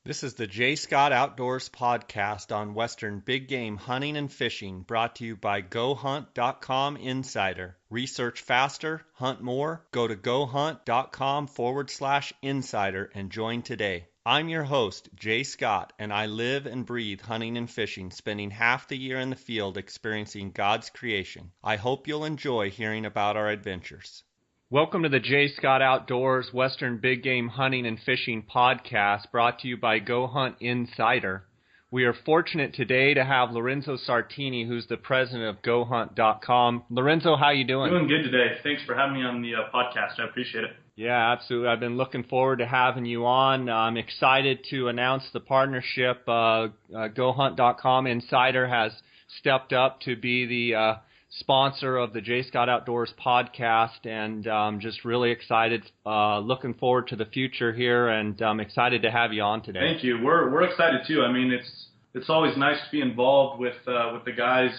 This is the J. Scott Outdoors podcast on Western big game hunting and fishing, brought to you by GoHunt.com Insider. Research faster, hunt more. Go to GoHunt.com/insider and join today. I'm your host, Jay Scott, and I live and breathe hunting and fishing, spending half the year in the field experiencing God's creation. I hope you'll enjoy hearing about our adventures. Welcome to the J. Scott Outdoors Western Big Game Hunting and Fishing podcast, brought to you by Go Hunt Insider. We are fortunate today to have Lorenzo Sartini, who's the president of GoHunt.com. Lorenzo, how you doing? Doing good today. Thanks for having me on the podcast. I appreciate it. Yeah, absolutely. I've been looking forward to having you on. I'm excited to announce the partnership. GoHunt.com Insider has stepped up to be the sponsor of the J. Scott Outdoors podcast, and just really excited, looking forward to the future here, and I'm excited to have you on today. Thank you. We're excited too. I mean, it's always nice to be involved with the guys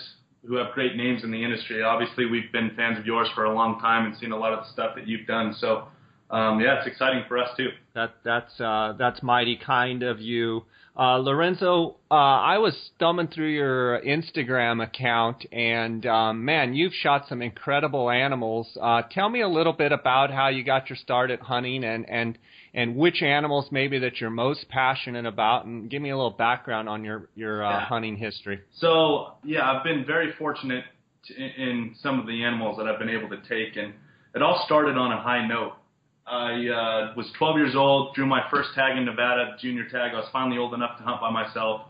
who have great names in the industry. Obviously, we've been fans of yours for a long time and seen a lot of the stuff that you've done. So, yeah, it's exciting for us too. That's mighty kind of you. Lorenzo, I was thumbing through your Instagram account, and man, you've shot some incredible animals. Tell me a little bit about how you got your start at hunting, and which animals maybe that you're most passionate about, and give me a little background on your hunting history. So, yeah, I've been very fortunate in some of the animals that I've been able to take, and it all started on a high note. I was 12 years old, drew my first tag in Nevada, junior tag. I was finally old enough to hunt by myself.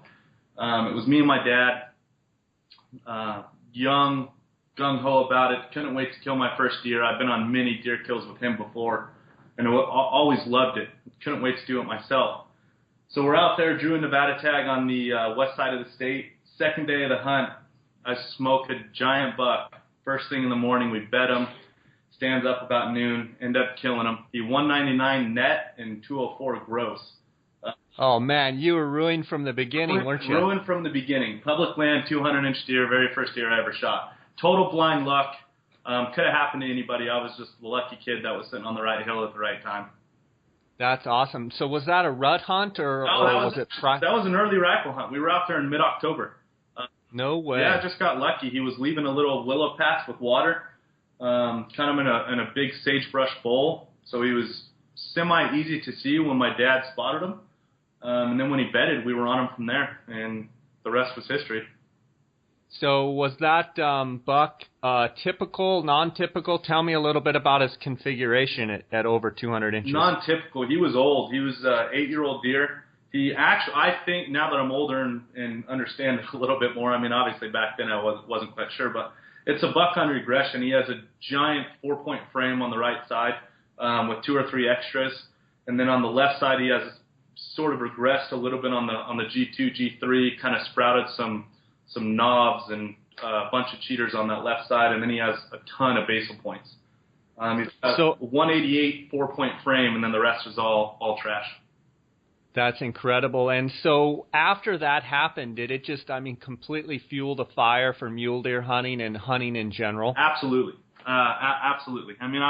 It was me and my dad, young, gung-ho about it, couldn't wait to kill my first deer. I've been on many deer kills with him before, and I always loved it. Couldn't wait to do it myself. So we're out there, drew a Nevada tag on the west side of the state. Second day of the hunt, I smoke a giant buck. First thing in the morning, we bet him. Stands up about noon, end up killing him. He 199 net and 204 gross. Oh, man, you were ruined from the beginning, weren't you? Ruined from the beginning. Public land, 200-inch deer, very first deer I ever shot. Total blind luck. Could have happened to anybody. I was just the lucky kid that was sitting on the right hill at the right time. That's awesome. So was that a rut hunt, or was it That was an early rifle hunt. We were out there in mid-October. No way. Yeah, I just got lucky. He was leaving a little willow patch with water. Kind of in a big sagebrush bowl, so he was semi-easy to see when my dad spotted him. And then when he bedded, we were on him from there, and the rest was history. So was that buck typical, non-typical? Tell me a little bit about his configuration at over 200 inches. Non-typical. He was old. He was an 8-year-old deer. He actually, I think now that I'm older and understand it a little bit more, I mean, obviously back then I wasn't quite sure, but it's a buck on regression. He has a giant 4-point frame on the right side with 2 or 3 extras. And then on the left side, he has sort of regressed a little bit on the G2, G3, kind of sprouted some knobs and a bunch of cheaters on that left side. And then he has a ton of basal points. He's got 188 4-point frame, and then the rest is all trash. That's incredible. And so after that happened, did it just, completely fuel the fire for mule deer hunting and hunting in general? Absolutely. Absolutely. I mean,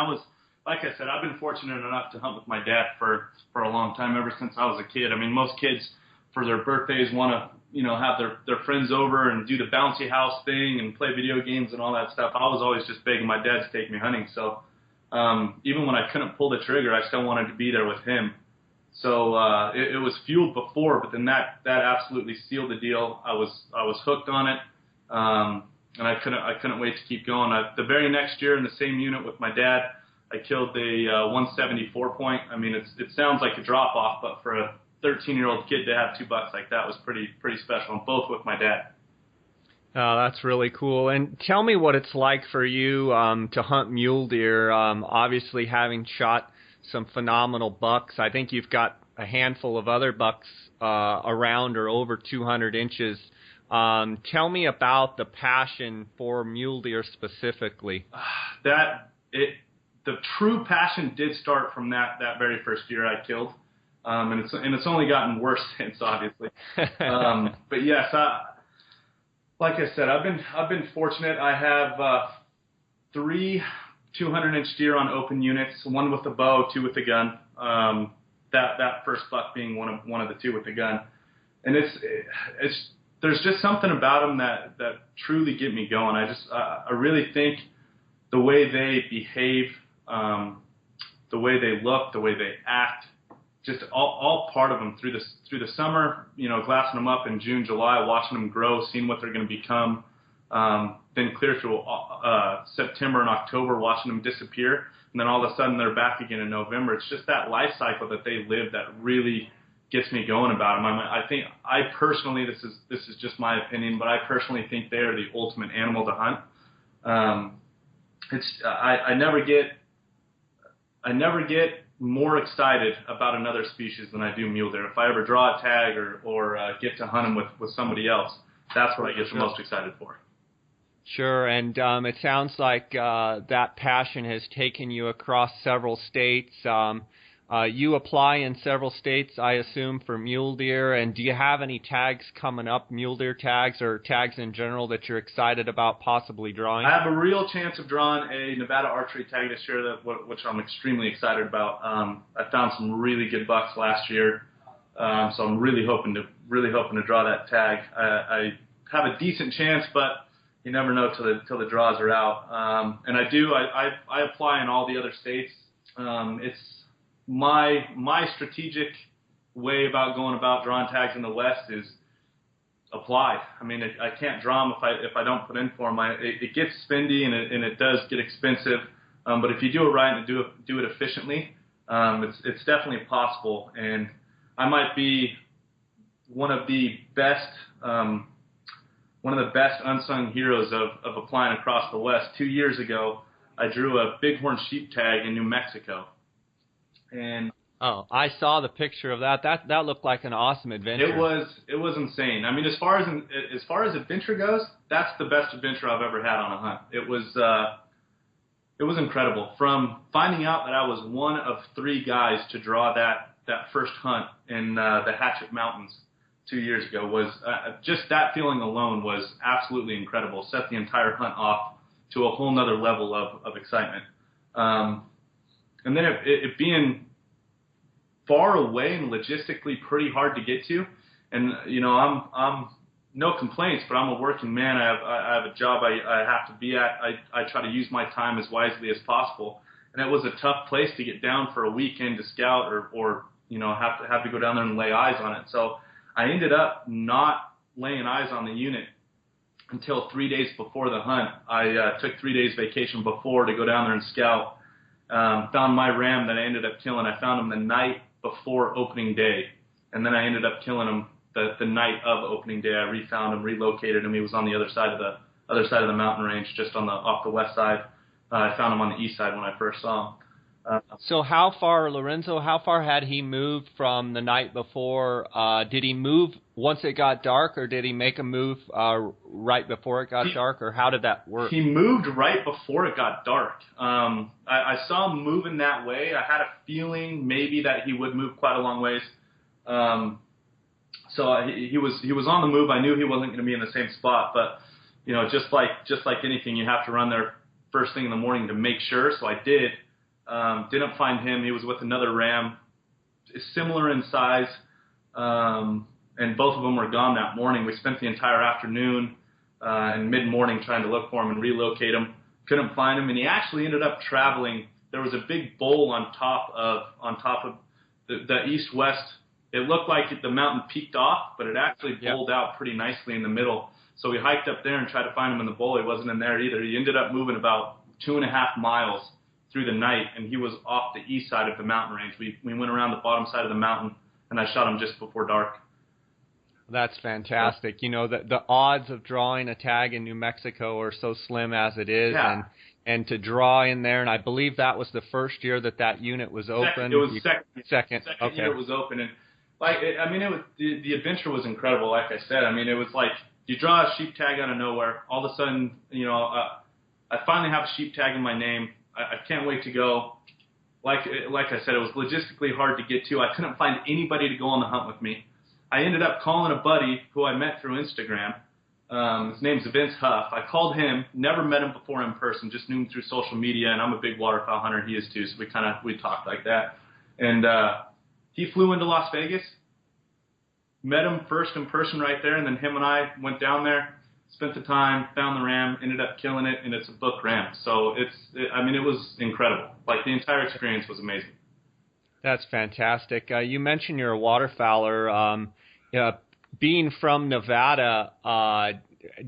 like I said, I've been fortunate enough to hunt with my dad for a long time, ever since I was a kid. I mean, most kids for their birthdays want to, have their friends over and do the bouncy house thing and play video games and all that stuff. I was always just begging my dad to take me hunting. So even when I couldn't pull the trigger, I still wanted to be there with him. So it was fueled before, but then that absolutely sealed the deal. I was hooked on it, and I couldn't wait to keep going. The very next year in the same unit with my dad, I killed a 174 point. I mean, it sounds like a drop off, but for a 13-year-old kid to have 2 bucks like that was pretty special, and both with my dad. Oh, that's really cool. And tell me what it's like for you to hunt mule deer. Obviously, having shot some phenomenal bucks. I think you've got a handful of other bucks around or over 200 inches. Tell me about the passion for mule deer specifically. The true passion did start from that very first deer I killed, and it's only gotten worse since, obviously. But yes, like I said, I've been fortunate. I have 200-inch deer on open units, one with a bow, two with a gun. That first buck being one of the two with the gun, and there's just something about them that truly get me going. I really think the way they behave, the way they look, the way they act, just all part of them through the summer. Glassing them up in June, July, watching them grow, seeing what they're going to become. Then clear through September and October, watching them disappear, and then all of a sudden they're back again in November. It's just that life cycle that they live that really gets me going about them. I think I personally, this is just my opinion, but I personally think they are the ultimate animal to hunt. I never get more excited about another species than I do mule deer. If I ever draw a tag or get to hunt them with somebody else, that's what I get the most excited for. Sure, and it sounds like that passion has taken you across several states. You apply in several states, I assume, for mule deer, and do you have any tags coming up, mule deer tags or tags in general, that you're excited about possibly drawing? I have a real chance of drawing a Nevada archery tag this year, which I'm extremely excited about. I found some really good bucks last year, so I'm really hoping to draw that tag. I have a decent chance, but you never know till the draws are out. And I apply in all the other states. It's my strategic way about going about drawing tags in the West is apply. I mean, I can't draw them if I don't put in for them. It gets spendy and it does get expensive. But if you do it right and do it efficiently, it's definitely possible. And I might be one of the best unsung heroes of applying across the West. 2 years ago, I drew a bighorn sheep tag in New Mexico. And I saw the picture of that. That looked like an awesome adventure. It was insane. I mean, as far as adventure goes, that's the best adventure I've ever had on a hunt. It was incredible. From finding out that I was one of 3 guys to draw that first hunt in the Hatchet Mountains 2 years ago was just that feeling alone was absolutely incredible. Set the entire hunt off to a whole nother level of excitement. And then it being far away and logistically pretty hard to get to, and I'm no complaints, but I'm a working man. I have a job I have to be at. I try to use my time as wisely as possible, and it was a tough place to get down for a weekend to scout or have to go down there and lay eyes on it. So I ended up not laying eyes on the unit until 3 days before the hunt. I took 3 days vacation before to go down there and scout. Found my ram that I ended up killing. I found him the night before opening day, and then I ended up killing him the night of opening day. I refound him, relocated him. He was on the other side of the mountain range, just off the west side. I found him on the east side when I first saw him. So how far, Lorenzo, had he moved from the night before? Did he move once it got dark, or did he make a move right before it got dark, or how did that work? He moved right before it got dark. I saw him moving that way. I had a feeling maybe that he would move quite a long ways. So he was on the move. I knew he wasn't going to be in the same spot, but just like anything, you have to run there first thing in the morning to make sure. So I did. Didn't find him. He was with another ram, similar in size, and both of them were gone that morning. We spent the entire afternoon and mid-morning trying to look for him and relocate him. Couldn't find him, and he actually ended up traveling. There was a big bowl on top of the east-west. It looked like the mountain peaked off, but it actually bowled out pretty nicely in the middle. So we hiked up there and tried to find him in the bowl. He wasn't in there either. He ended up moving about 2.5 miles through the night, and he was off the east side of the mountain range. We went around the bottom side of the mountain, and I shot him just before dark. That's fantastic. The odds of drawing a tag in New Mexico are so slim as it is, and to draw in there, and I believe that was the first year that unit was open. It was second okay. year it was open, and it was the adventure was incredible. Like I said, it was like you draw a sheep tag out of nowhere. All of a sudden, I finally have a sheep tag in my name. I can't wait to go. Like I said, it was logistically hard to get to. I couldn't find anybody to go on the hunt with me. I ended up calling a buddy who I met through Instagram, His name's Vince Huff. I called him, never met him before in person, just knew him through social media, and I'm a big waterfowl hunter. He is too, so we talked like that. And he flew into Las Vegas, met him first in person right there, and then him and I went down there, spent the time, found the ram, ended up killing it, and it's a book ram. So it was incredible. Like, the entire experience was amazing. That's fantastic. You mentioned you're a waterfowler. Being from Nevada,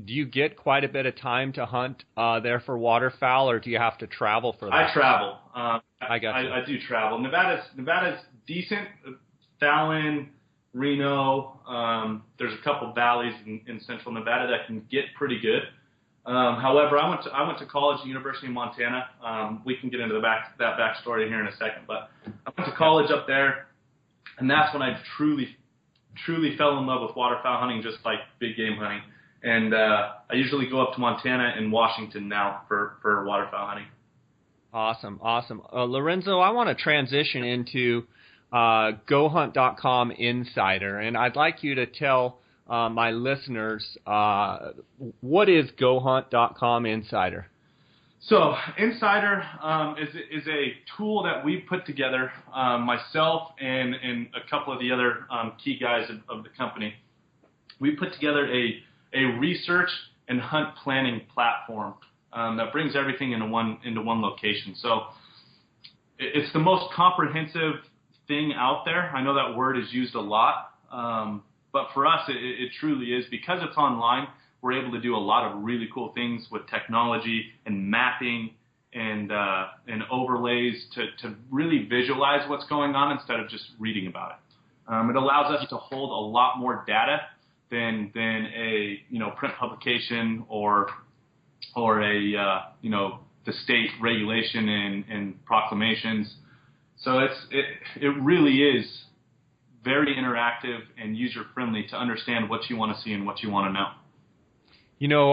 do you get quite a bit of time to hunt there for waterfowl, or do you have to travel for that? I travel. I got you. I do travel. Nevada's decent. Fallon, Reno. There's a couple valleys in central Nevada that can get pretty good. However, I went to college at the University of Montana. We can get into that backstory here in a second, but I went to college up there, and that's when I truly fell in love with waterfowl hunting, just like big game hunting. And I usually go up to Montana and Washington now for waterfowl hunting. Awesome. Lorenzo, I want to transition into GoHunt.com Insider, and I'd like you to tell my listeners what is GoHunt.com Insider. So Insider is a tool that we put together, myself and a couple of the other key guys of the company. We put together a research and hunt planning platform that brings everything into one location. So it's the most comprehensive thing out there. I know that word is used a lot, but for us it truly is. Because it's online, we're able to do a lot of really cool things with technology and mapping and overlays to really visualize what's going on instead of just reading about it. It allows us to hold a lot more data than a print publication or a the state regulation and proclamations. So it really is very interactive and user friendly to understand what you want to see and what you want to know.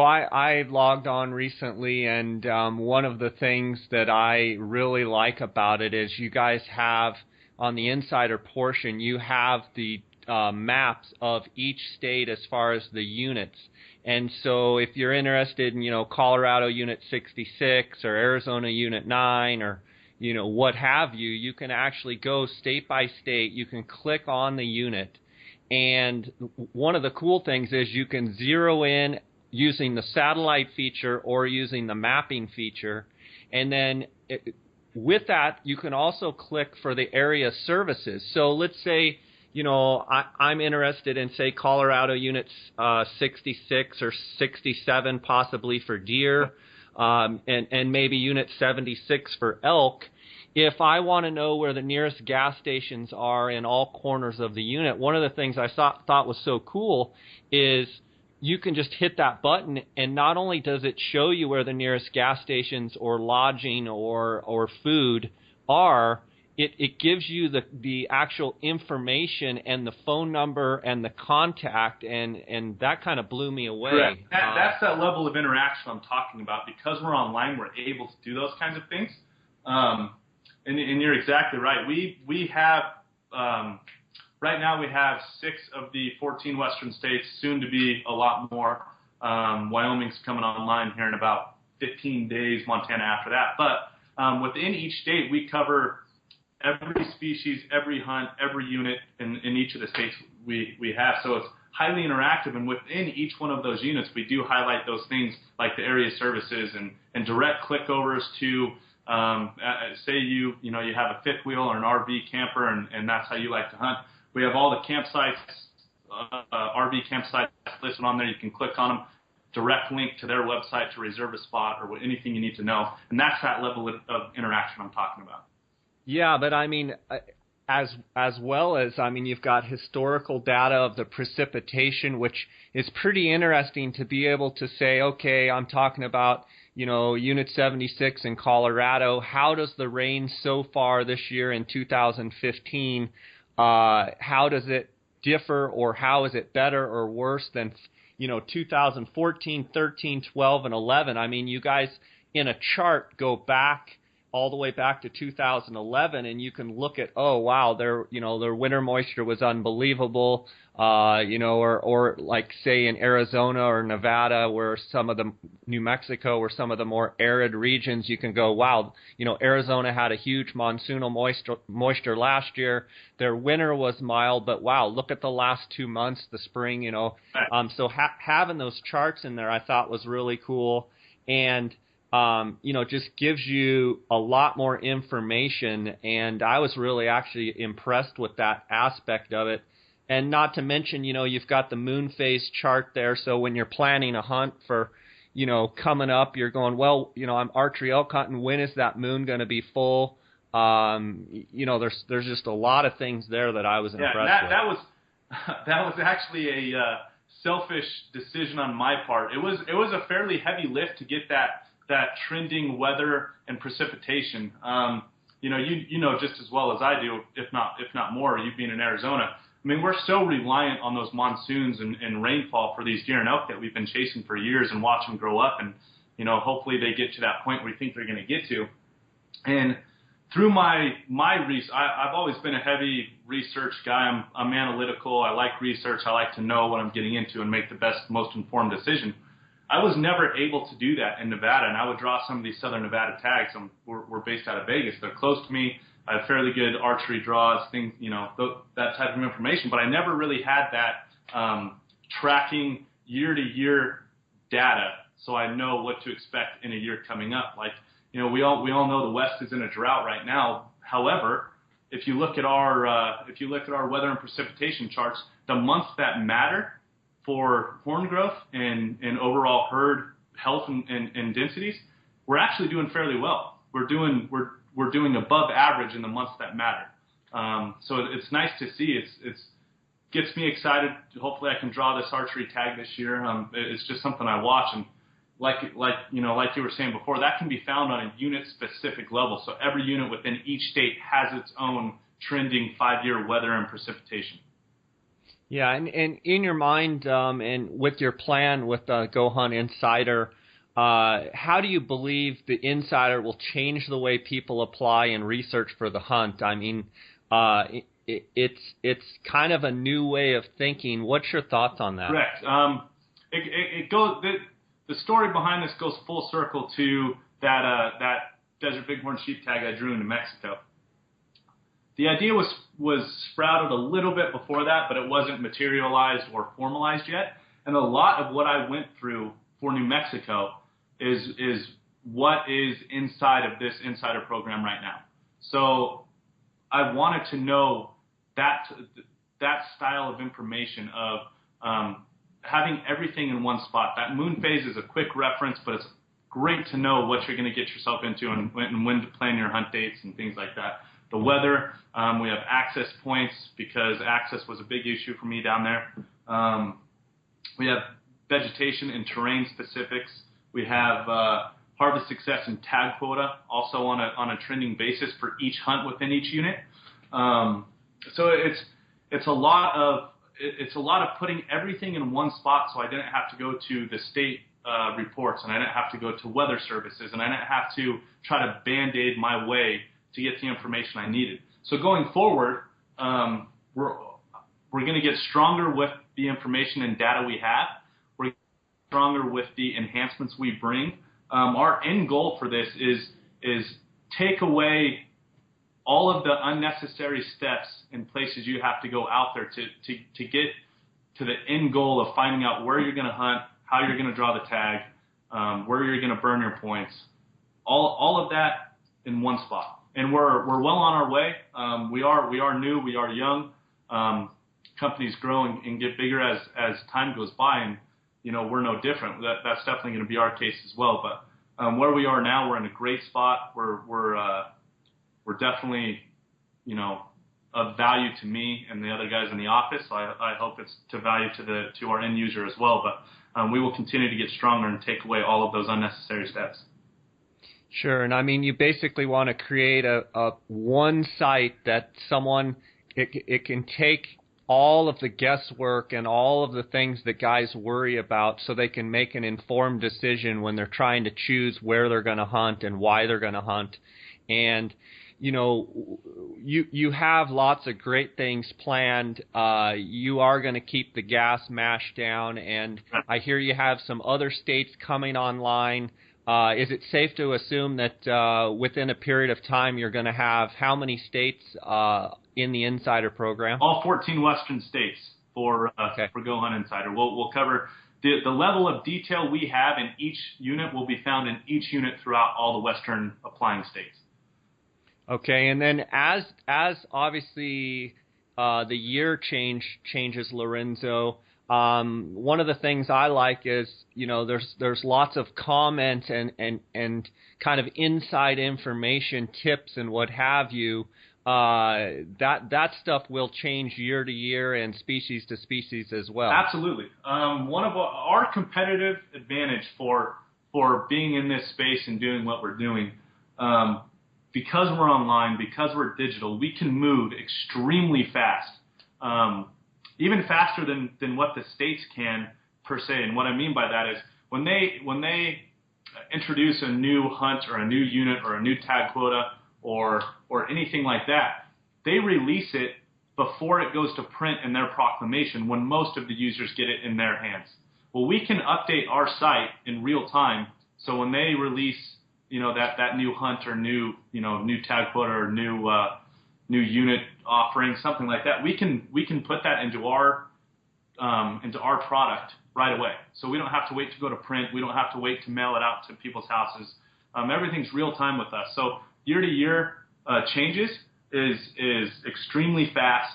I logged on recently, and one of the things that I really like about it is you guys have, on the insider portion, you have the maps of each state as far as the units. And so if you're interested in, Colorado Unit 66 or Arizona Unit 9 or, what have you, you can actually go state by state. You can click on the unit. And one of the cool things is you can zero in using the satellite feature or using the mapping feature. And then with that, you can also click for the area services. So let's say, I'm interested in, say, Colorado Units 66 or 67 possibly for deer, and maybe Unit 76 for elk. If I want to know where the nearest gas stations are in all corners of the unit, one of the things I thought was so cool is you can just hit that button, and not only does it show you where the nearest gas stations or lodging or food are, it gives you the actual information and the phone number and the contact, and that kind of blew me away. Correct. That's that level of interaction I'm talking about. Because we're online, we're able to do those kinds of things. And you're exactly right. We have right now we have 6 of the 14 western states, soon to be a lot more. Wyoming's coming online here in about 15 days, Montana after that. But within each state, we cover every species, every hunt, every unit in each of the states we have. So it's highly interactive, and within each one of those units, we do highlight those things like the area services and direct clickovers to, say you have a fifth wheel or an RV camper, and that's how you like to hunt. We have all the campsites, RV campsites listed on there. You can click on them, direct link to their website to reserve a spot or anything you need to know. And that's that level of interaction I'm talking about. Yeah, but I mean, as well as, you've got historical data of the precipitation, which is pretty interesting to be able to say, okay, I'm talking about, Unit 76 in Colorado. How does the rain so far this year in 2015, how does it differ, or how is it better or worse than, 2014, 13, 12, and 11? You guys in a chart go back all the way back to 2011, and you can look at, oh wow, their winter moisture was unbelievable, or like say in Arizona or Nevada, where some of the New Mexico, where some of the more arid regions, you can go, wow, Arizona had a huge monsoonal moisture last year. Their winter was mild, but wow, look at the last 2 months, the spring, So having those charts in there, I thought was really cool, and just gives you a lot more information, and I was really actually impressed with that aspect of it. And not to mention, you've got the moon phase chart there, so when you're planning a hunt for, coming up, you're going, well, I'm archery elk hunting, when is that moon going to be full? There's just a lot of things there that I was impressed with. That was actually a selfish decision on my part. It was a fairly heavy lift to get that trending weather and precipitation. You know just as well as I do, if not more, you being in Arizona. I mean, we're so reliant on those monsoons and rainfall for these deer and elk that we've been chasing for years and watch them grow up, and hopefully they get to that point we think they're going to get to. And through my research, I've always been a heavy research guy. I'm analytical. I like research. I like to know what I'm getting into and make the best, most informed decision. I was never able to do that in Nevada, and I would draw some of these southern Nevada tags. We're based out of Vegas. They're close to me. I have fairly good archery draws, things, that type of information. But I never really had that tracking year-to-year data, so I know what to expect in a year coming up. Like, we all know the West is in a drought right now. However, if you look at our weather and precipitation charts, the months that matter for horn growth and overall herd health and densities, we're actually doing fairly well. We're doing above average in the months that matter. So it's nice to see. It's gets me excited. Hopefully, I can draw this archery tag this year. It's just something I watch, and like you were saying before, that can be found on a unit specific level. So every unit within each state has its own trending 5-year weather and precipitation. Yeah, and in your mind, and with your plan with Go Hunt Insider, how do you believe the Insider will change the way people apply and research for the hunt? I mean, it's kind of a new way of thinking. What's your thoughts on that? Correct. It goes. The story behind this goes full circle to that Desert Bighorn sheep tag I drew in New Mexico. The idea was sprouted a little bit before that, but it wasn't materialized or formalized yet. And a lot of what I went through for New Mexico is what is inside of this Insider program right now. So I wanted to know that style of information of having everything in one spot. That moon phase is a quick reference, but it's great to know what you're going to get yourself into and when to plan your hunt dates and things like that. The weather, we have access points because access was a big issue for me down there. We have vegetation and terrain specifics. We have harvest success and tag quota, also on a trending basis for each hunt within each unit. So it's a lot of putting everything in one spot, so I didn't have to go to the state reports, and I didn't have to go to weather services, and I didn't have to try to band-aid my way to get the information I needed. So going forward, we're going to get stronger with the information and data we have. We're going to get stronger with the enhancements we bring. Our end goal for this is take away all of the unnecessary steps and places you have to go out there to get to the end goal of finding out where you're going to hunt, how you're going to draw the tag, where you're going to burn your points, all of that in one spot. And we're well on our way. We are new, we are young. Companies grow and get bigger as time goes by, and we're no different. That's definitely going to be our case as well. But where we are now, we're in a great spot. We're definitely of value to me and the other guys in the office. So I hope it's to value to our end user as well. But we will continue to get stronger and take away all of those unnecessary steps. Sure, and I mean, you basically want to create a one site that it can take all of the guesswork and all of the things that guys worry about, so they can make an informed decision when they're trying to choose where they're going to hunt and why they're going to hunt. And you have lots of great things planned. You are going to keep the gas mash down, and I hear you have some other states coming online. Is it safe to assume that within a period of time you're going to have how many states in the Insider program? All 14 Western states for Go Hunt Insider. We'll cover the level of detail we have in each unit will be found in each unit throughout all the Western applying states. Okay, and then as obviously the year changes, Lorenzo, one of the things I like is, there's lots of comment and kind of inside information, tips and what have you. That stuff will change year to year and species to species as well. Absolutely. One of our competitive advantage for being in this space and doing what we're doing, because we're online, because we're digital, we can move extremely fast, even faster than what the states can per se. And what I mean by that is when they introduce a new hunt or a new unit or a new tag quota or anything like that, they release it before it goes to print in their proclamation when most of the users get it in their hands. Well, we can update our site in real time, so when they release that new hunt or new tag quota or new unit offering, something like that, we can put that into our product right away. So we don't have to wait to go to print. We don't have to wait to mail it out to people's houses. Everything's real time with us. So year to year changes is extremely fast.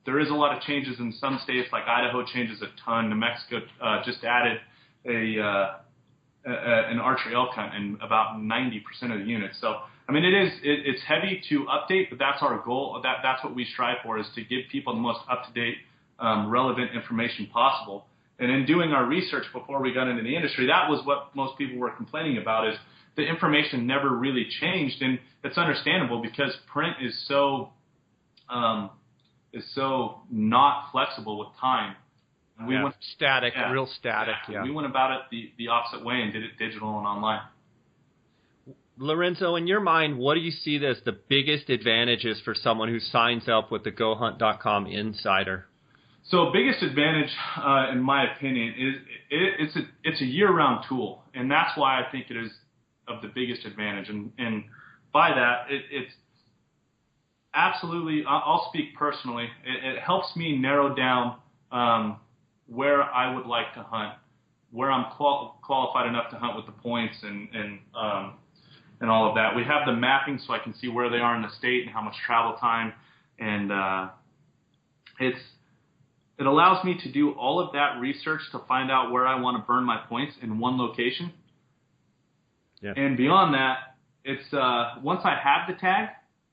There is a lot of changes in some states, like Idaho changes a ton. New Mexico just added an archery elk hunt in about 90% of the units. So, I mean, it's heavy to update, but that's our goal. That's what we strive for, is to give people the most up-to-date, relevant information possible. And in doing our research before we got into the industry, that was what most people were complaining about, is the information never really changed. And it's understandable because print is so not flexible with time. We went static, real static. Yeah. We went about it the opposite way and did it digital and online. Lorenzo, in your mind, what do you see as the biggest advantages for someone who signs up with the GoHunt.com Insider? So biggest advantage, in my opinion, is it's a year-round tool, and that's why I think it is of the biggest advantage. And by that, it's absolutely, I'll speak personally, it helps me narrow down where I would like to hunt, where I'm qualified enough to hunt with the points and all of that. We have the mapping so I can see where they are in the state and how much travel time, and it allows me to do all of that research to find out where I want to burn my points in one location. Yeah. And beyond that, it's once I have the tag,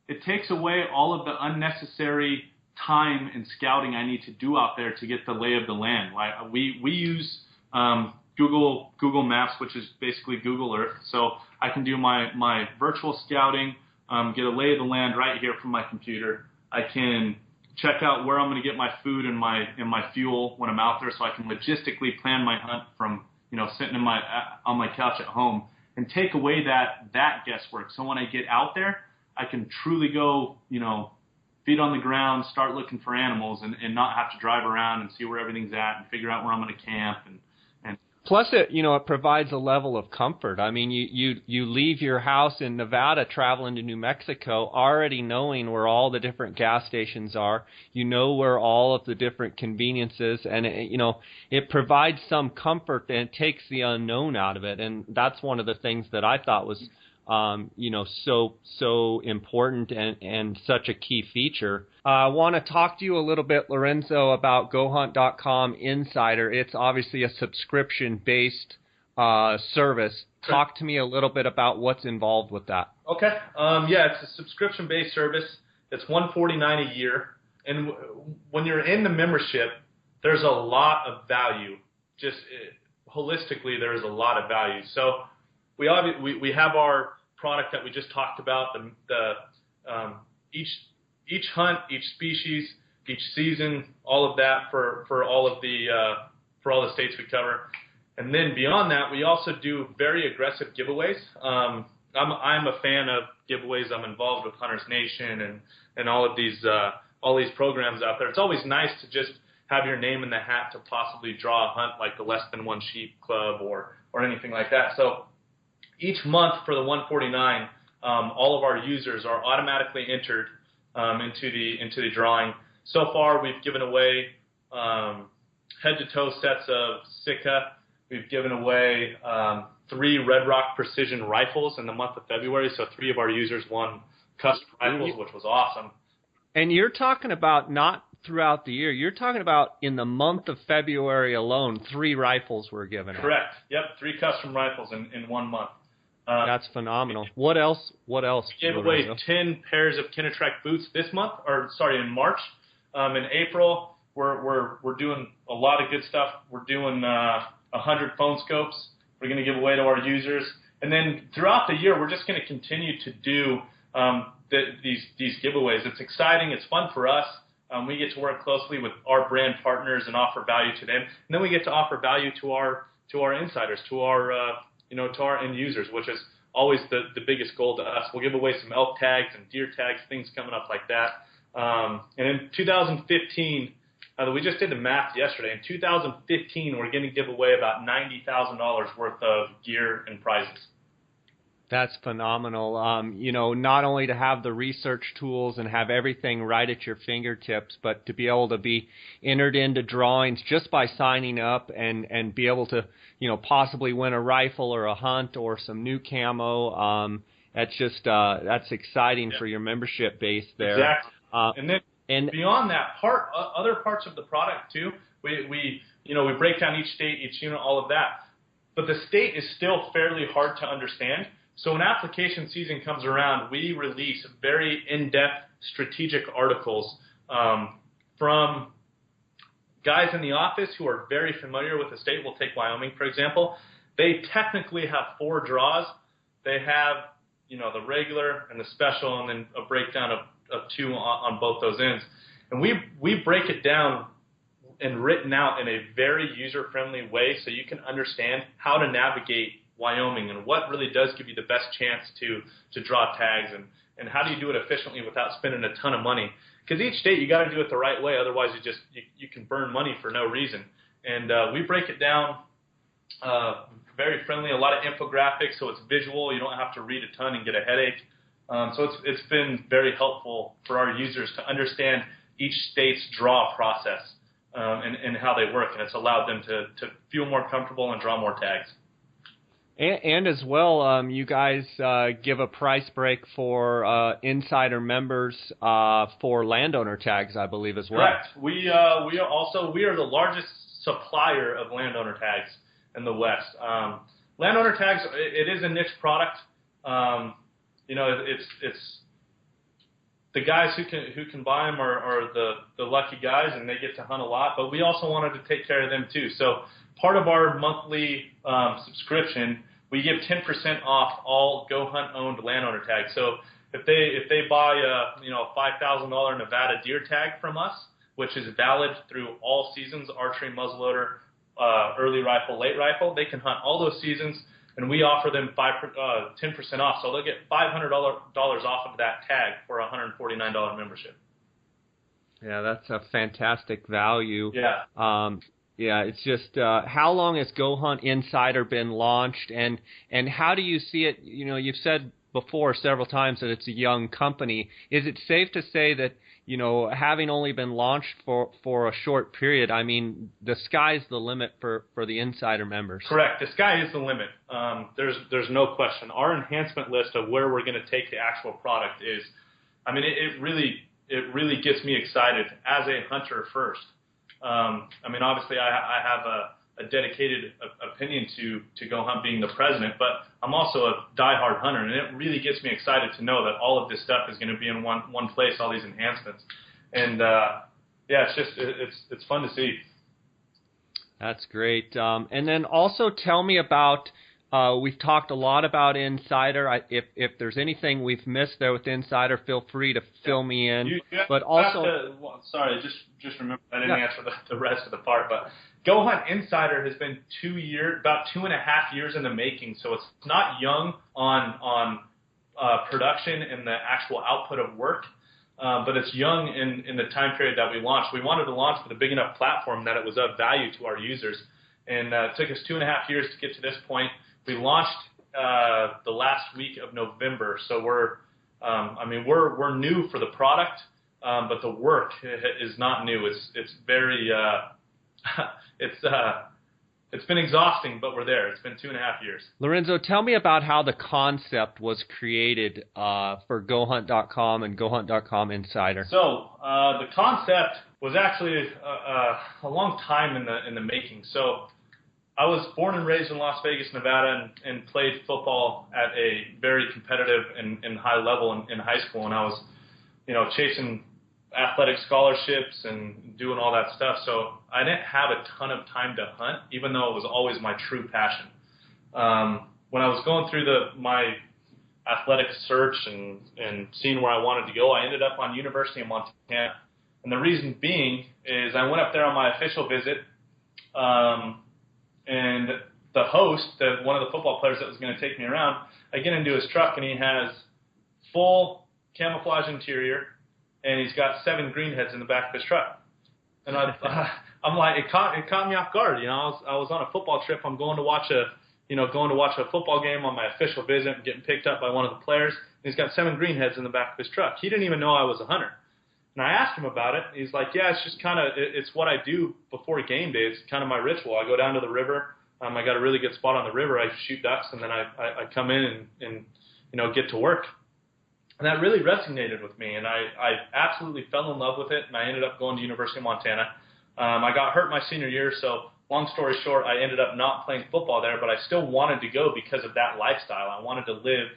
it takes away all of the unnecessary time and scouting I need to do out there to get the lay of the land. Like we use Google Maps, which is basically Google Earth, so I can do my virtual scouting, get a lay of the land right here from my computer. I can check out where I'm going to get my food and my fuel when I'm out there, so I can logistically plan my hunt from sitting on my couch at home, and take away that guesswork. So when I get out there, I can truly go feet on the ground, start looking for animals, and not have to drive around and see where everything's at and figure out where I'm going to camp. And plus, it provides a level of comfort. I mean, you leave your house in Nevada traveling to New Mexico already knowing where all the different gas stations are. You know where all of the different conveniences, and it provides some comfort, and it takes the unknown out of it. And that's one of the things that I thought was so important and such a key feature. I want to talk to you a little bit, Lorenzo, about GoHunt.com Insider. It's obviously a subscription-based service. Sure. Talk to me a little bit about what's involved with that. Okay. It's a subscription-based service. It's $149 a year, and when you're in the membership, there's a lot of value. Just holistically, there's a lot of value. So we have our product that we just talked about, each hunt, each species, each season, all of that for all the states we cover. And then beyond that, we also do very aggressive giveaways. I'm a fan of giveaways. I'm involved with Hunters Nation and all these programs out there. It's always nice to just have your name in the hat to possibly draw a hunt like the Less Than One Sheep Club or anything like that. So each month for the 149, all of our users are automatically entered into the drawing. So far, we've given away head-to-toe sets of Sitka. We've given away 3 Red Rock Precision rifles in the month of February. So 3 of our users won custom rifles, which was awesome. And you're talking about not throughout the year. You're talking about in the month of February alone, 3 rifles were given out. Correct. Yep, 3 custom rifles in 1 month. That's phenomenal. What else? We gave away 10 pairs of Kenetrek boots this month, in March. In April, we're doing a lot of good stuff. We're doing 100 phone scopes. We're going to give away to our users, and then throughout the year, we're just going to continue to do these giveaways. It's exciting. It's fun for us. We get to work closely with our brand partners and offer value to them, and then we get to offer value to our insiders, to our to our end users, which is always the biggest goal to us. We'll give away some elk tags and deer tags, things coming up like that. And in 2015, we just did the math yesterday. In 2015, we're going to give away about $90,000 worth of gear and prizes. That's phenomenal. Not only to have the research tools and have everything right at your fingertips, but to be able to be entered into drawings just by signing up and be able to, possibly win a rifle or a hunt or some new camo. That's exciting for your membership base there. Exactly. And beyond that other parts of the product too, we break down each state, each unit, all of that. But the state is still fairly hard to understand. So when application season comes around, we release very in-depth strategic articles from guys in the office who are very familiar with the state. We'll take Wyoming, for example. They technically have 4 draws. They have, the regular and the special, and then a breakdown of 2 on both those ends. And we break it down and written out in a very user-friendly way so you can understand how to navigate Wyoming and what really does give you the best chance to draw tags and how do you do it efficiently without spending a ton of money. Because each state, you got to do it the right way. Otherwise, you can burn money for no reason. And we break it down very friendly, a lot of infographics, so it's visual. You don't have to read a ton and get a headache. So it's been very helpful for our users to understand each state's draw process and how they work. And it's allowed them to feel more comfortable and draw more tags. And as well, you guys give a price break for insider members for Landowner Tags, I believe, as well. Correct. We are the largest supplier of Landowner Tags in the West. Landowner Tags, it is a niche product. It's the guys who can buy them are the lucky guys, and they get to hunt a lot. But we also wanted to take care of them too. So part of our monthly subscription, we give 10% off all Go Hunt owned Landowner tags. So if they buy a $5,000 Nevada deer tag from us, which is valid through all seasons, archery, muzzleloader, early rifle, late rifle, they can hunt all those seasons, and we offer them 10% off. So they'll get $500 off of that tag for a $149 membership. Yeah, that's a fantastic value. Yeah. Yeah, it's just how long has Go Hunt Insider been launched, and how do you see it? You've said before several times that it's a young company. Is it safe to say that, having only been launched for a short period, I mean, the sky's the limit for the Insider members? Correct. The sky is the limit. There's no question. Our enhancement list of where we're going to take the actual product is, it really gets me excited as a hunter first. Obviously I have a dedicated opinion to Go Hunt being the president, but I'm also a diehard hunter, and it really gets me excited to know that all of this stuff is going to be in one place, all these enhancements. And, it's fun to see. That's great. And then also tell me about We've talked a lot about Insider. If there's anything we've missed there with Insider, feel free to fill me in. You but also, sorry, just remember I didn't answer the rest of the part. But Go Hunt Insider has been about 2.5 years in the making, so it's not young on production and the actual output of work. But it's young in the time period that we launched. We wanted to launch with a big enough platform that it was of value to our users. And it took us 2.5 years to get to this point. We launched the last week of November. So we're new for the product, but the work is not new. It's very it's been exhausting, but we're there. It's been 2.5 years. Lorenzo, tell me about how the concept was created for GoHunt.com and GoHunt.com Insider. So the concept was actually a long time in the making. So I was born and raised in Las Vegas, Nevada, and played football at a very competitive and high level in high school. And I was, chasing athletic scholarships and doing all that stuff. So I didn't have a ton of time to hunt, even though it was always my true passion. When I was going through my athletic search and seeing where I wanted to go, I ended up on University of Montana. And the reason being is I went up there on my official visit, and the host, one of the football players that was going to take me around, I get into his truck, and he has full camouflage interior, and he's got 7 greenheads in the back of his truck. And I'm like, it caught me off guard. I was on a football trip. I'm going to watch a football game on my official visit and getting picked up by one of the players. And he's got 7 greenheads in the back of his truck. He didn't even know I was a hunter. And I asked him about it. He's like, yeah, it's just it's what I do before game day. It's kind of my ritual. I go down to the river. I got a really good spot on the river. I shoot ducks, and then I come in and get to work. And that really resonated with me, and I absolutely fell in love with it, and I ended up going to University of Montana. I got hurt my senior year, so long story short, I ended up not playing football there, but I still wanted to go because of that lifestyle. I wanted to live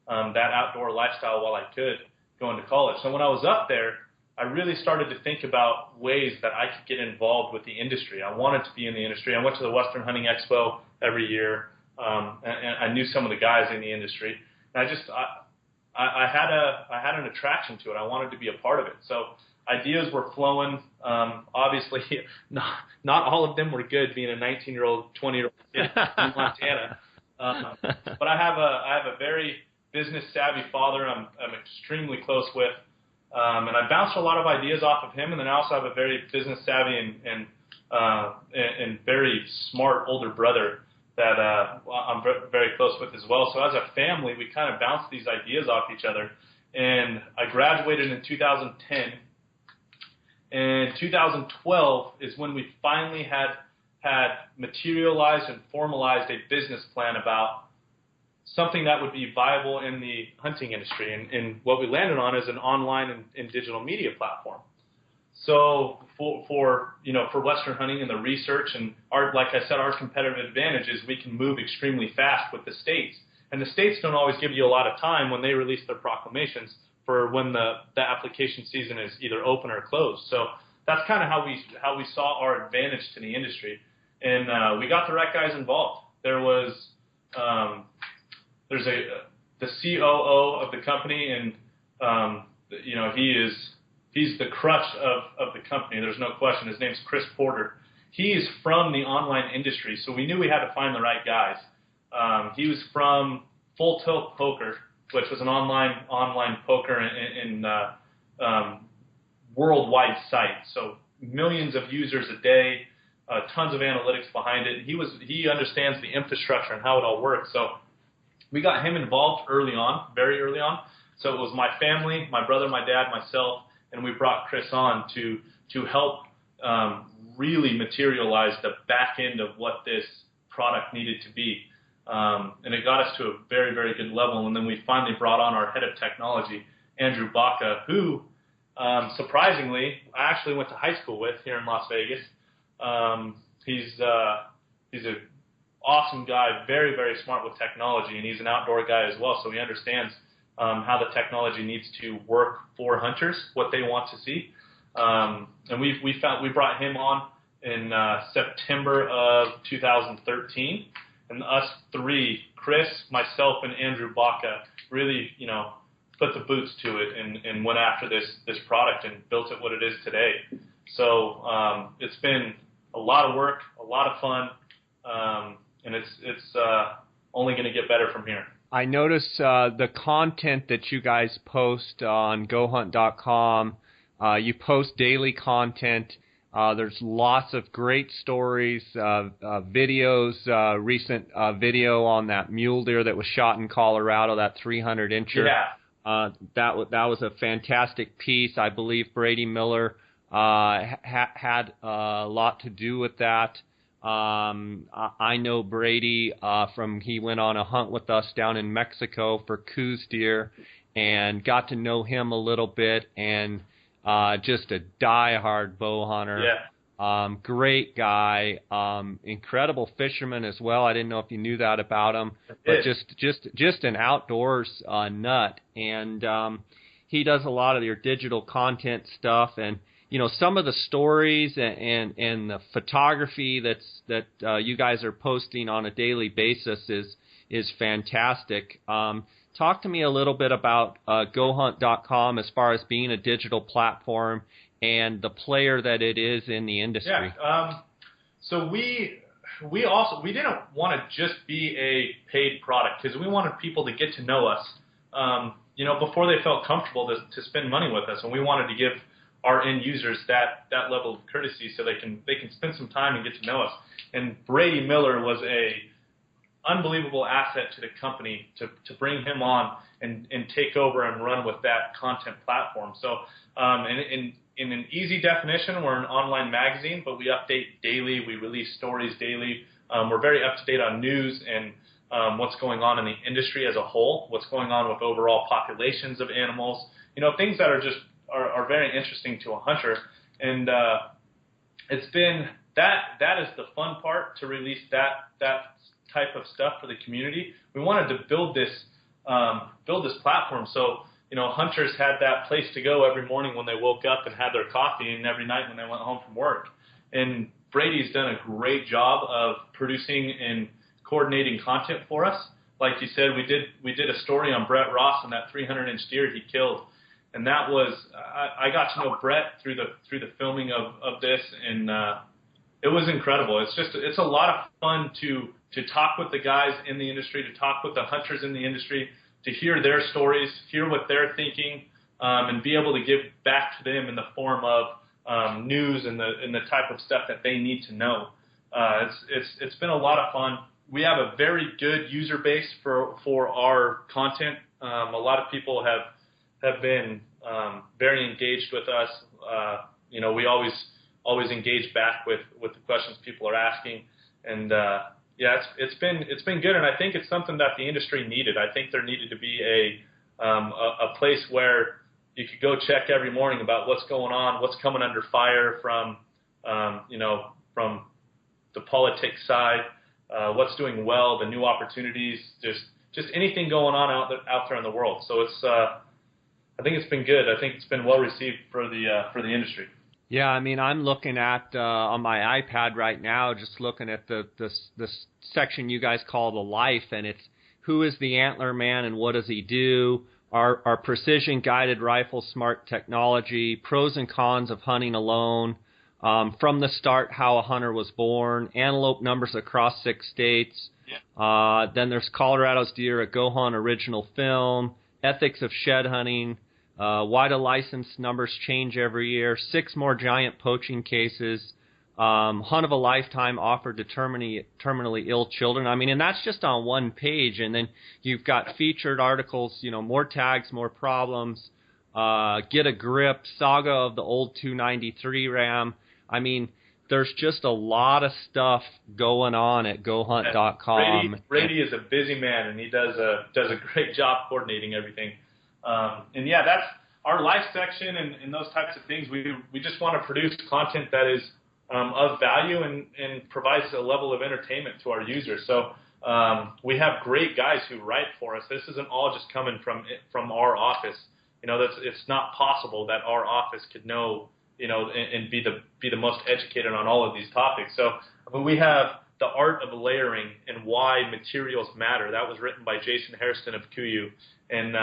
that outdoor lifestyle while I could going to college. So when I was up there, I really started to think about ways that I could get involved with the industry. I wanted to be in the industry. I went to the Western Hunting Expo every year, and I knew some of the guys in the industry. And I had an attraction to it. I wanted to be a part of it. So ideas were flowing. Obviously, not all of them were good. Being a 19-year-old, 20-year-old kid in Montana, but I have a very business savvy father. I'm extremely close with. And I bounced a lot of ideas off of him, and then I also have a very business savvy and very smart older brother that I'm very close with as well. So as a family, we kind of bounced these ideas off each other. And I graduated in 2010. And 2012 is when we finally had materialized and formalized a business plan about something that would be viable in the hunting industry. And what we landed on is an online and digital media platform. So for Western hunting and the research and like I said, our competitive advantage is we can move extremely fast with the states. And the states don't always give you a lot of time when they release their proclamations for when the application season is either open or closed. So that's kind of how we saw our advantage to the industry. And we got the right guys involved. There's the COO of the company, and he's the crutch of the company. There's no question. His name's Chris Porter. He is from the online industry, so we knew we had to find the right guys. He was from Full Tilt Poker, which was an online poker in worldwide site. So millions of users a day, tons of analytics behind it. He understands the infrastructure and how it all works. So we got him involved early on, very early on. So it was my family, my brother, my dad, myself, and we brought Chris on to help really materialize the back end of what this product needed to be. And it got us to a very, very good level. And then we finally brought on our head of technology, Andrew Baca, who, surprisingly, I actually went to high school with here in Las Vegas. He's an awesome guy, very, very smart with technology, and he's an outdoor guy as well, so he understands how the technology needs to work for hunters, what they want to see. And we brought him on in September of 2013, and us three, Chris, myself, and Andrew Baca, really, put the boots to it and went after this product and built it what it is today. So it's been a lot of work, a lot of fun, and it's only going to get better from here. I notice the content that you guys post on GoHunt.com. You post daily content. There's lots of great stories, videos, recent video on that mule deer that was shot in Colorado, that 300-incher. Yeah. That was a fantastic piece. I believe Brady Miller had a lot to do with that. I know Brady he went on a hunt with us down in Mexico for Coues deer and got to know him a little bit, and just a die-hard bow hunter. Yeah. Great guy, incredible fisherman as well. I didn't know if you knew that about him, but just an outdoors nut. And he does a lot of your digital content stuff, and some of the stories and the photography that you guys are posting on a daily basis is fantastic. Talk to me a little bit about GoHunt.com as far as being a digital platform and the player that it is in the industry. Yeah. So we didn't want to just be a paid product, because we wanted people to get to know us, before they felt comfortable to spend money with us, and we wanted to give our end users that level of courtesy so they can spend some time and get to know us. And Brady Miller was a unbelievable asset to the company to bring him on and take over and run with that content platform. So in an easy definition, we're an online magazine, but we update daily. We release stories daily. We're very up to date on news and what's going on in the industry as a whole, what's going on with overall populations of animals, things that are very interesting to a hunter. And it's been that is the fun part, to release that type of stuff for the community. We wanted to build this platform so hunters had that place to go every morning when they woke up and had their coffee, and every night when they went home from work. And Brady's done a great job of producing and coordinating content for us. Like you said, we did a story on Brett Ross and that 300-inch deer he killed, and that was I got to know Brett through the filming of this, and it was incredible. It's a lot of fun to talk with the guys in the industry, to talk with the hunters in the industry, to hear their stories, hear what they're thinking, and be able to give back to them in the form of news and the type of stuff that they need to know. It's been a lot of fun. We have a very good user base for our content. A lot of people have been very engaged with us. We always engage back with the questions people are asking, and it's been good, and I think it's something that the industry needed. I think there needed to be a place where you could go check every morning about what's going on, what's coming under fire from from the politics side, what's doing well, the new opportunities, just anything going on out there in the world. So I think it's been good. I think it's been well received for the industry. Yeah, I mean, I'm looking at on my iPad right now, just looking at the section you guys call the life, and it's who is the antler man and what does he do? Our precision guided rifle smart technology, pros and cons of hunting alone, from the start how a hunter was born, antelope numbers across 6 states. Yeah. Then there's Colorado's deer, a Go Hunt original film, ethics of shed hunting. Why do license numbers change every year? 6 more giant poaching cases. Hunt of a lifetime offered to terminally ill children. I mean, and that's just on one page. And then you've got featured articles, more tags, more problems. Get a grip, saga of the old 293 Ram. I mean, there's just a lot of stuff going on at GoHunt.com. Brady is a busy man, and he does a great job coordinating everything. And yeah, that's our life section and those types of things. We just want to produce content that is of value and provides a level of entertainment to our users. So we have great guys who write for us. This isn't all just coming from our office. It's not possible that our office could know, and be the most educated on all of these topics. So we have The Art of Layering and Why Materials Matter. That was written by Jason Hairston of KUIU. And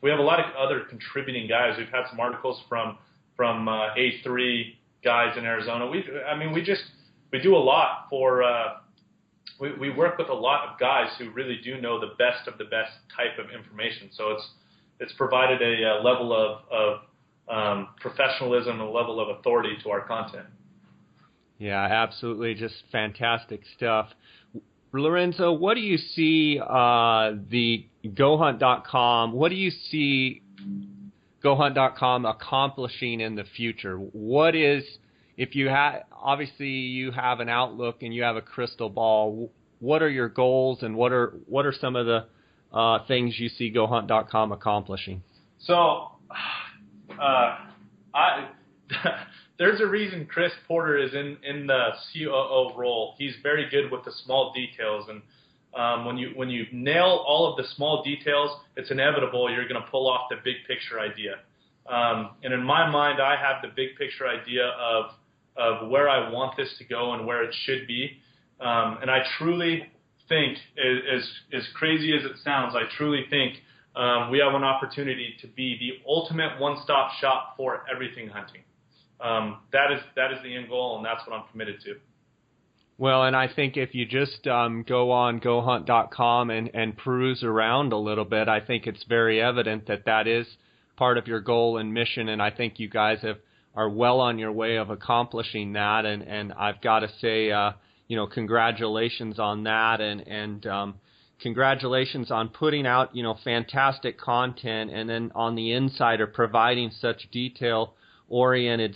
we have a lot of other contributing guys. We've had some articles from A3 guys in Arizona. We do a lot for we work with a lot of guys who really do know the best of the best type of information. So it's provided a level of professionalism, a level of authority to our content. Yeah, absolutely. Just fantastic stuff. Lorenzo, what do you see the GoHunt.com, what do you see GoHunt.com accomplishing in the future? What is, if you have, obviously you have an outlook and you have a crystal ball, what are your goals and what are some of the things you see GoHunt.com accomplishing? So, there's a reason Chris Porter is in the COO role. He's very good with the small details, and when you nail all of the small details, it's inevitable you're going to pull off the big picture idea. And in my mind, I have the big picture idea of where I want this to go and where it should be. And I truly think, as crazy as it sounds, I truly think we have an opportunity to be the ultimate one-stop shop for everything hunting. That is the end goal, and that's what I'm committed to. Well, and I think if you just go on GoHunt.com and peruse around a little bit, I think it's very evident that is part of your goal and mission, and I think you guys are well on your way of accomplishing that, and I've got to say, congratulations on that, and congratulations on putting out, fantastic content, and then on the insider providing such detail-oriented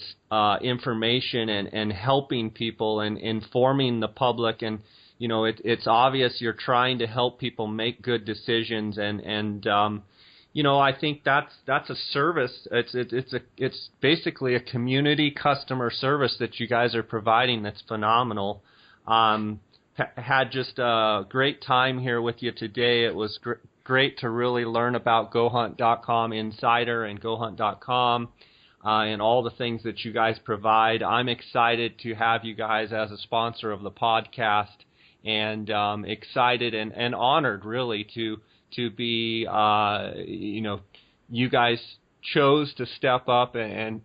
information and helping people and informing the public. And, it's obvious you're trying to help people make good decisions. And I think that's a service. It's basically a community customer service that you guys are providing that's phenomenal. Had just a great time here with you today. It was great to really learn about GoHunt.com Insider and GoHunt.com. And all the things that you guys provide. I'm excited to have you guys as a sponsor of the podcast, and excited and honored really to be, you guys chose to step up and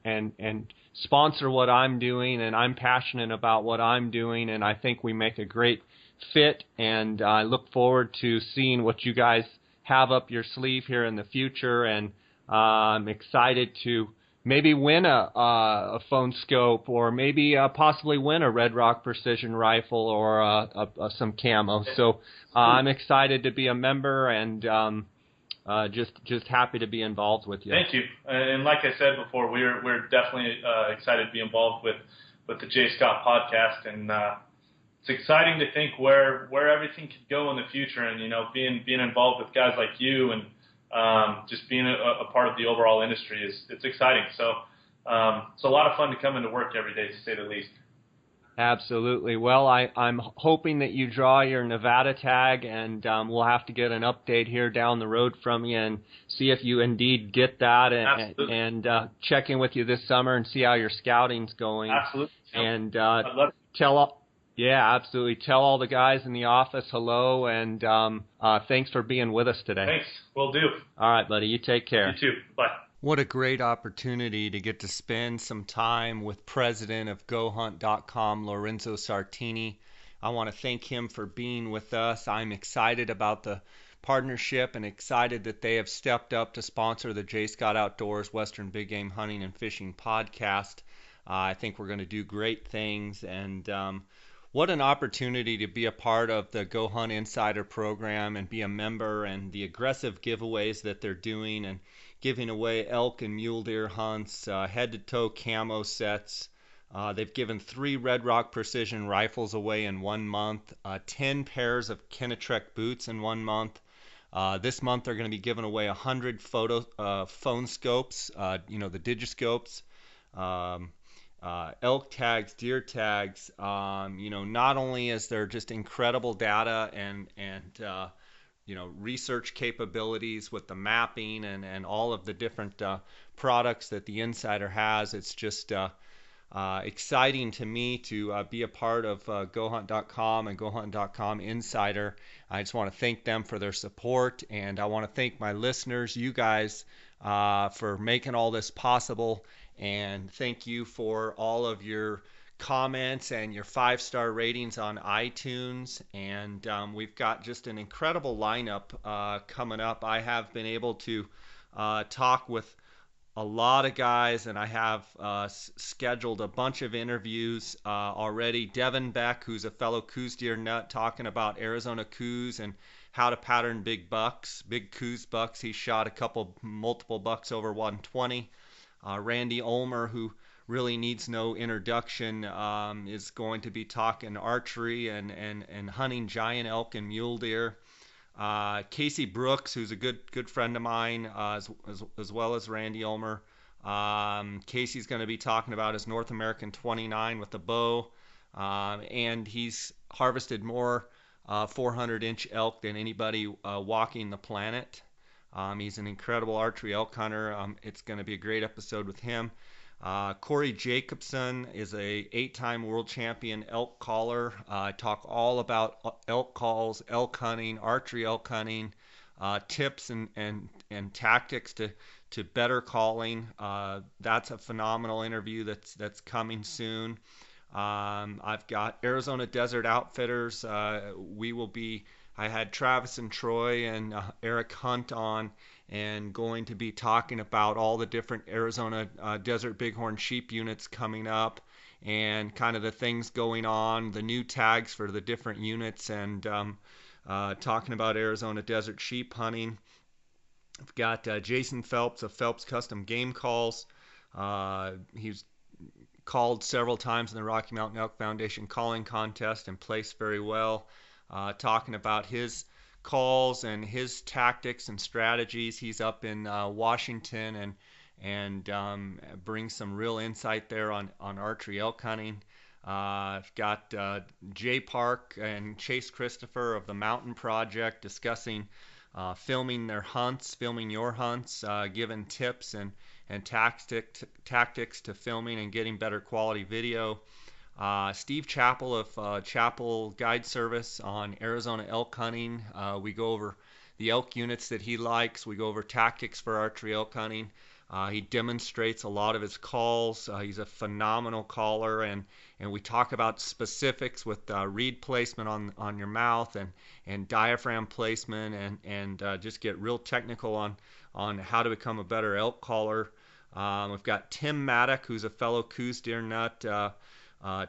sponsor what I'm doing, and I'm passionate about what I'm doing, and I think we make a great fit, and I look forward to seeing what you guys have up your sleeve here in the future, and I'm excited to maybe win a phone scope, or maybe possibly win a Red Rock Precision rifle or some camo. So I'm excited to be a member, and just happy to be involved with you. Thank you. And like I said before, we're definitely excited to be involved with the J. Scott podcast, and it's exciting to think where everything could go in the future, and being involved with guys like you and just being a part of the overall industry it's exciting. So it's a lot of fun to come into work every day, to say the least. Absolutely. Well, I'm hoping that you draw your Nevada tag, and we'll have to get an update here down the road from you and see if you indeed get that, and check in with you this summer and see how your scouting's going. Absolutely. And I'd love to. Yeah, absolutely. Tell all the guys in the office hello, and thanks for being with us today. Thanks. Will do. All right, buddy. You take care. You too. Bye. What a great opportunity to get to spend some time with President of GoHunt.com, Lorenzo Sartini. I want to thank him for being with us. I'm excited about the partnership and excited that they have stepped up to sponsor the J. Scott Outdoors Western Big Game Hunting and Fishing podcast. I think we're going to do great things, and what an opportunity to be a part of the Go Hunt Insider program and be a member, and the aggressive giveaways that they're doing and giving away elk and mule deer hunts, head-to-toe camo sets. They've given 3 Red Rock Precision rifles away in 1 month, 10 pairs of Kenetrek boots in 1 month. This month they're going to be giving away 100 phone scopes, the digiscopes. Elk tags, deer tags. Not only is there just incredible data and research capabilities with the mapping and all of the different products that the Insider has, it's just exciting to me to be a part of GoHunt.com and GoHunt.com Insider. I just want to thank them for their support, and I want to thank my listeners, you guys, for making all this possible. And thank you for all of your comments and your 5-star ratings on iTunes. And we've got just an incredible lineup coming up. I have been able to talk with a lot of guys, and I have scheduled a bunch of interviews already. Devin Beck, who's a fellow Coues deer nut, talking about Arizona Coues and how to pattern big bucks, big Coues bucks. He shot multiple bucks over 120. Randy Ulmer, who really needs no introduction, is going to be talking archery and hunting giant elk and mule deer. Casey Brooks, who's a good friend of mine, as well as Randy Ulmer. Casey's going to be talking about his North American 29 with the bow, and he's harvested more 400-inch elk than anybody walking the planet. He's an incredible archery elk hunter. It's going to be a great episode with him. Cory Jacobson is a 8-time world champion elk caller. I talk all about elk calls, elk hunting, archery elk hunting, tips and tactics to better calling. That's a phenomenal interview that's coming soon. I've got Arizona Desert Outfitters. I had Travis and Troy and Eric Hunt on, and going to be talking about all the different Arizona Desert Bighorn sheep units coming up and kind of the things going on, the new tags for the different units, and talking about Arizona Desert sheep hunting. I've got Jason Phelps of Phelps Custom Game Calls. He's called several times in the Rocky Mountain Elk Foundation calling contest and placed very well, talking about his calls and his tactics and strategies. He's up in Washington and brings some real insight there on archery elk hunting. I've got Jay Park and Chase Christopher of the Mountain Project discussing filming their hunts, filming your hunts, giving tips and tactics to filming and getting better quality video. Steve Chappell of Chappell Guide Service on Arizona elk hunting. We go over the elk units that he likes. We go over tactics for archery elk hunting. He demonstrates a lot of his calls. He's a phenomenal caller, and we talk about specifics with reed placement on your mouth and diaphragm placement and just get real technical on how to become a better elk caller. We've got Tim Maddock, who's a fellow Coues deer nut,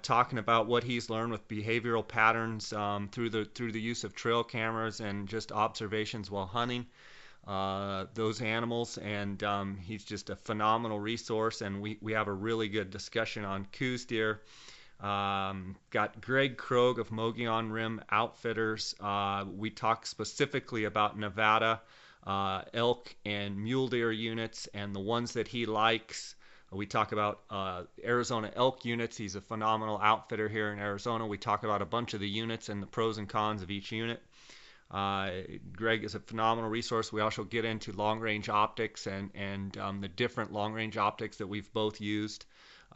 talking about what he's learned with behavioral patterns through the use of trail cameras and just observations while hunting those animals. And he's just a phenomenal resource, and we have a really good discussion on Coues deer. Got Greg Krogh of Mogollon Rim Outfitters. We talk specifically about Nevada elk and mule deer units and the ones that he likes. We talk about Arizona elk units. He's a phenomenal outfitter here in Arizona. We talk about a bunch of the units and the pros and cons of each unit. Greg is a phenomenal resource. We also get into long-range optics and the different long-range optics that we've both used.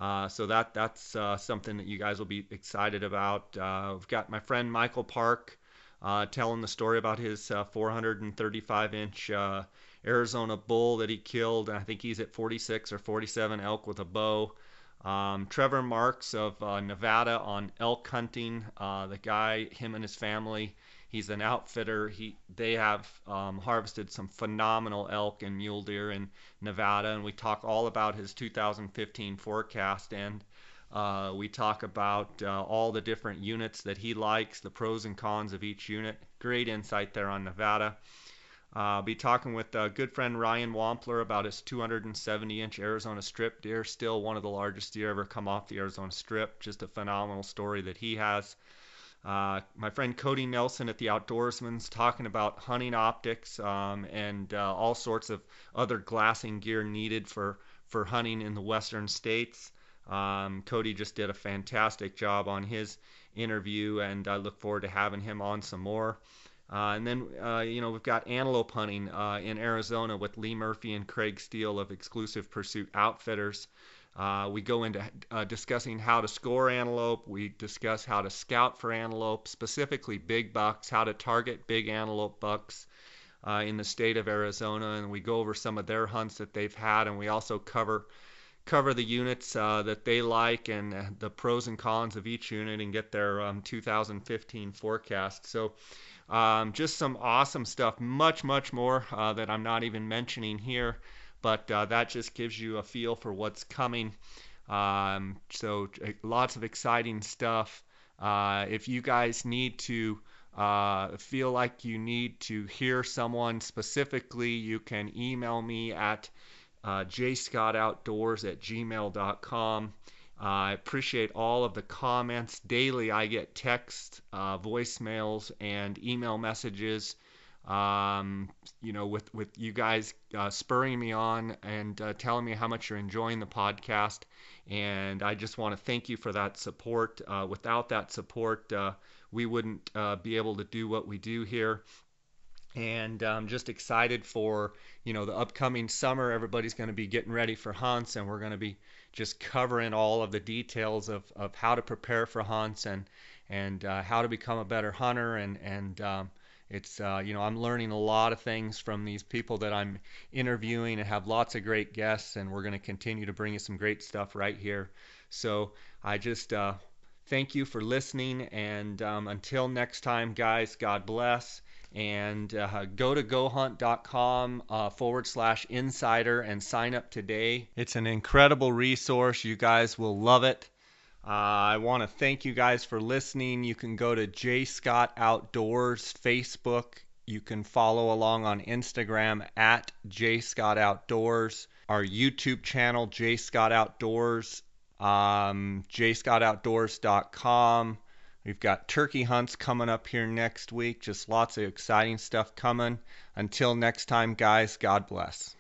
So that's something that you guys will be excited about. We've got my friend Michael Park telling the story about his 435-inch Arizona bull that he killed. I think he's at 46 or 47 elk with a bow. Trevor Marks of Nevada on elk hunting. The guy, him and his family, he's an outfitter. They have harvested some phenomenal elk and mule deer in Nevada, and we talk all about his 2015 forecast, and we talk about all the different units that he likes, the pros and cons of each unit. Great insight there on Nevada. I'll be talking with good friend Ryan Wampler about his 270-inch Arizona Strip deer, still one of the largest deer ever come off the Arizona Strip. Just a phenomenal story that he has. My friend Cody Nelson at the Outdoorsman's talking about hunting optics and all sorts of other glassing gear needed for hunting in the western states. Cody just did a fantastic job on his interview, and I look forward to having him on some more. And then, we've got antelope hunting in Arizona with Lee Murphy and Craig Steele of Exclusive Pursuit Outfitters. We go into discussing how to score antelope. We discuss how to scout for antelope, specifically big bucks, how to target big antelope bucks in the state of Arizona, and we go over some of their hunts that they've had, and we also cover the units that they like and the pros and cons of each unit and get their 2015 forecast. So just some awesome stuff, much more that I'm not even mentioning here, but that just gives you a feel for what's coming. So lots of exciting stuff. If you guys need to feel like you need to hear someone specifically, you can email me at jscottoutdoors@gmail.com. I appreciate all of the comments. Daily I get text, voicemails, and email messages, with you guys spurring me on and telling me how much you're enjoying the podcast. And I just want to thank you for that support. Without that support, we wouldn't be able to do what we do here. And I'm just excited for, the upcoming summer. Everybody's going to be getting ready for hunts, and we're going to be just covering all of the details of how to prepare for hunts and how to become a better hunter. And it's, I'm learning a lot of things from these people that I'm interviewing and have lots of great guests, and we're going to continue to bring you some great stuff right here. So I just thank you for listening, and until next time, guys, God bless. And go to gohunt.com /insider and sign up today. It's an incredible resource. You guys will love it. I want to thank you guys for listening. You can go to J Scott Outdoors Facebook. You can follow along on Instagram at J Scott Outdoors. Our YouTube channel, J Scott Outdoors, jscottoutdoors.com. We've got turkey hunts coming up here next week. Just lots of exciting stuff coming. Until next time, guys, God bless.